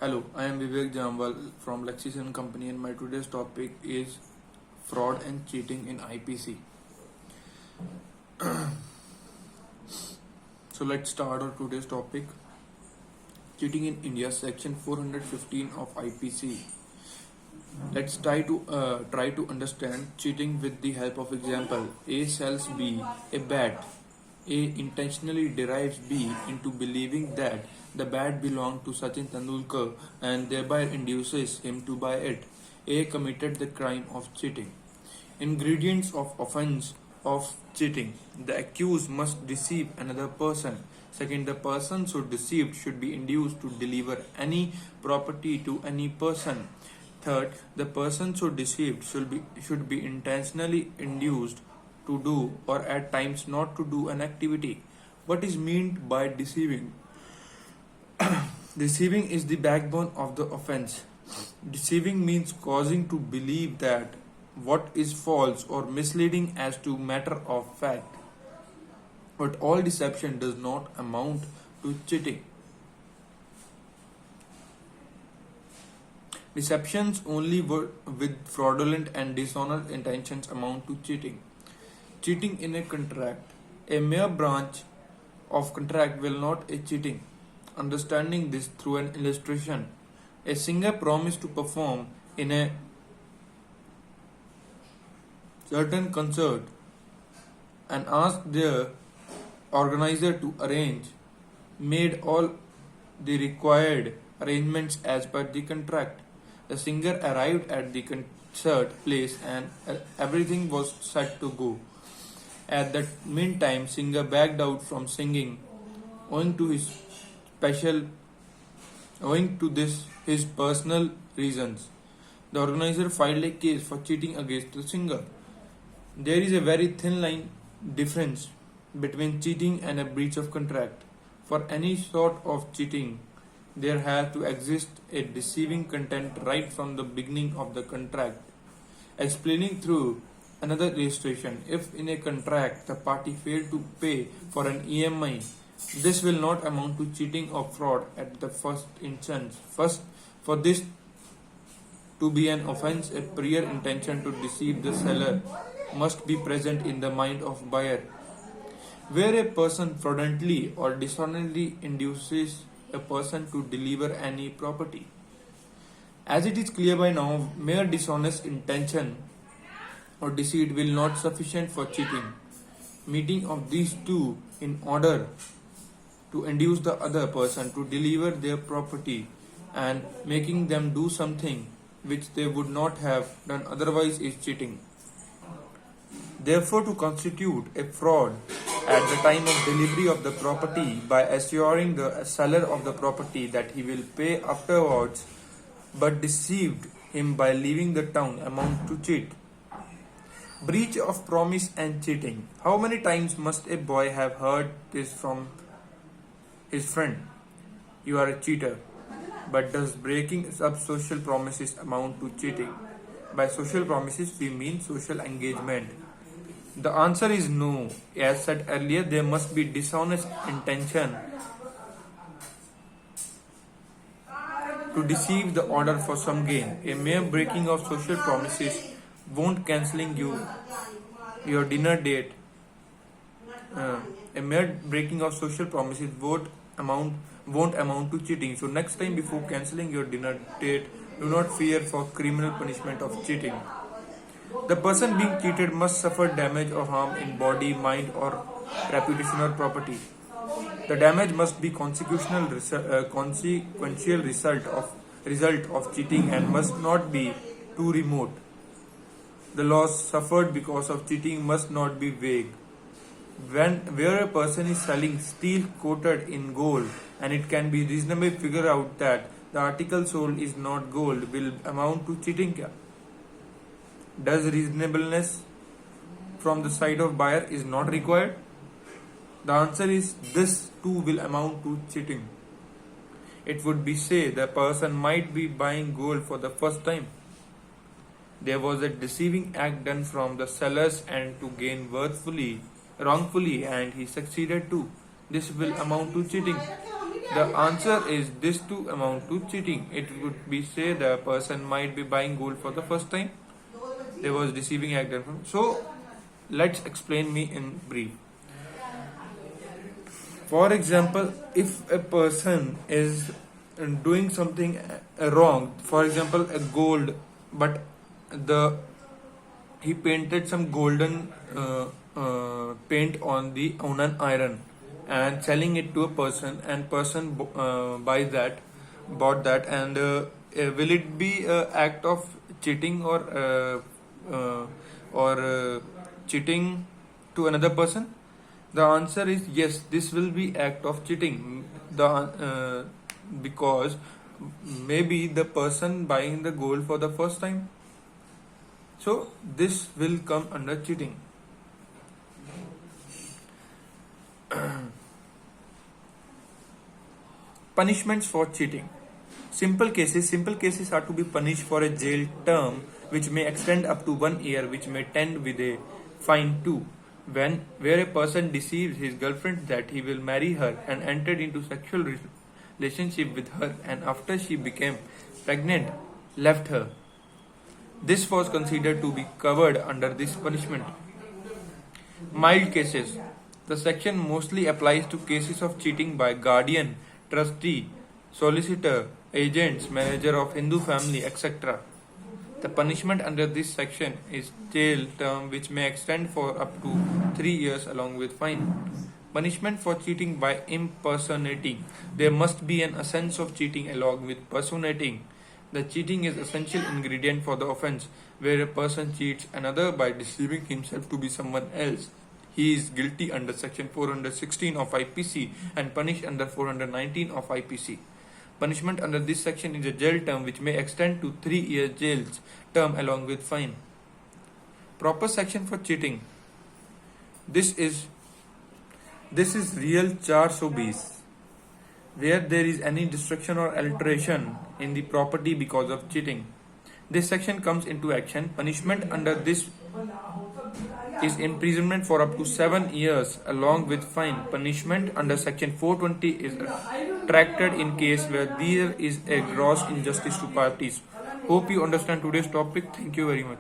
Hello, I am Vivek Jamwal from Lexis and Company, and my today's topic is fraud and cheating in IPC. So let's start our today's topic. Cheating in India, Section 415 of IPC. Let's try to understand cheating with the help of example. A sells B a bat. A intentionally derives B into believing that the bat belonged to Sachin Tendulkar and thereby induces him to buy it. A committed the crime of cheating. Ingredients of offense of cheating. The accused must deceive another person. Second, the person so deceived should be induced to deliver any property to any person. Third, the person so deceived should be intentionally induced to do or at times not to do an activity. What is meant by deceiving? Deceiving is the backbone of the offense. Deceiving means causing to believe that what is false or misleading as to matter of fact. But all deception does not amount to cheating. Deceptions only with fraudulent and dishonest intentions amount to cheating. Cheating in a contract. A mere branch of contract will not a cheating. Understanding this through an illustration. A singer promised to perform in a certain concert and asked their organizer to made all the required arrangements as per the contract. The singer arrived at the concert place and everything was set to go. At that meantime, singer backed out from singing owing to his personal reasons. The organizer filed a case for cheating against the singer. There is a very thin line difference between cheating and a breach of contract. For any sort of cheating, there has to exist a deceiving content right from the beginning of the contract. Explaining through another illustration, if in a contract the party failed to pay for an EMI, this will not amount to cheating or fraud at the first instance. First, for this to be an offense, a prior intention to deceive the seller must be present in the mind of buyer. Where a person fraudulently or dishonestly induces a person to deliver any property. As it is clear by now, mere dishonest intention or deceit will not sufficient for cheating. Meeting of these two in order to induce the other person to deliver their property and making them do something which they would not have done otherwise is cheating. Therefore, to constitute a fraud at the time of delivery of the property by assuring the seller of the property that he will pay afterwards but deceived him by leaving the town amount to cheat. Breach of promise and cheating. How many times must a boy have heard this from his friend? You are a cheater. But does breaking up social promises amount to cheating? By social promises we mean social engagement. The answer is no. As said earlier, there must be dishonest intention to deceive the order for some gain. A mere breaking of social promises won't cancelling your dinner date. A mere breaking of social promises won't amount to cheating. So next time before cancelling your dinner date, do not fear for criminal punishment of cheating. The person being cheated must suffer damage or harm in body, mind, or reputation or property. The damage must be consequential result of cheating and must not be too remote. The loss suffered because of cheating must not be vague. Where a person is selling steel coated in gold and it can be reasonably figured out that the article sold is not gold, will amount to cheating. Does reasonableness from the side of buyer is not required? The answer is this too will amount to cheating. It would be say the person might be buying gold for the first time. There was a deceiving act done from the seller's end to gain wrongfully and he succeeded too. This will amount to cheating. The answer is this to amount to cheating. It would be say the person might be buying gold for the first time. There was deceiving act. So let's explain me in brief. For example, if a person is doing something wrong, for example, a gold, but the he painted some golden paint on an iron and selling it to a person, and person buys that, bought that, and will it be an act of cheating or cheating to another person? The answer is yes. This will be act of cheating. Because maybe the person buying the gold for the first time. So this will come under cheating. Punishments for cheating. Simple cases are to be punished for a jail term which may extend up to 1 year, which may tend with a fine too. Where a person deceives his girlfriend that he will marry her and entered into sexual relationship with her, and after she became pregnant left her. This was considered to be covered under this punishment. Mild cases. The section mostly applies to cases of cheating by guardian, trustee, solicitor, agents, manager of Hindu family, etc. The punishment under this section is jail term which may extend for up to 3 years along with fine. Punishment for cheating by impersonating. There must be an essence of cheating along with personating. The cheating is essential ingredient for the offense, where a person cheats another by deceiving himself to be someone else. He is guilty under section 416 of IPC and punished under 419 of IPC. Punishment under this section is a jail term which may extend to 3 years jail term along with fine. Proper section for cheating. This is real 420, where there is any destruction or alteration in the property because of cheating. This section comes into action. Punishment under this is imprisonment for up to 7 years along with fine. Punishment under section 420 is attracted in case where there is a gross injustice to parties. Hope you understand today's topic. Thank you very much.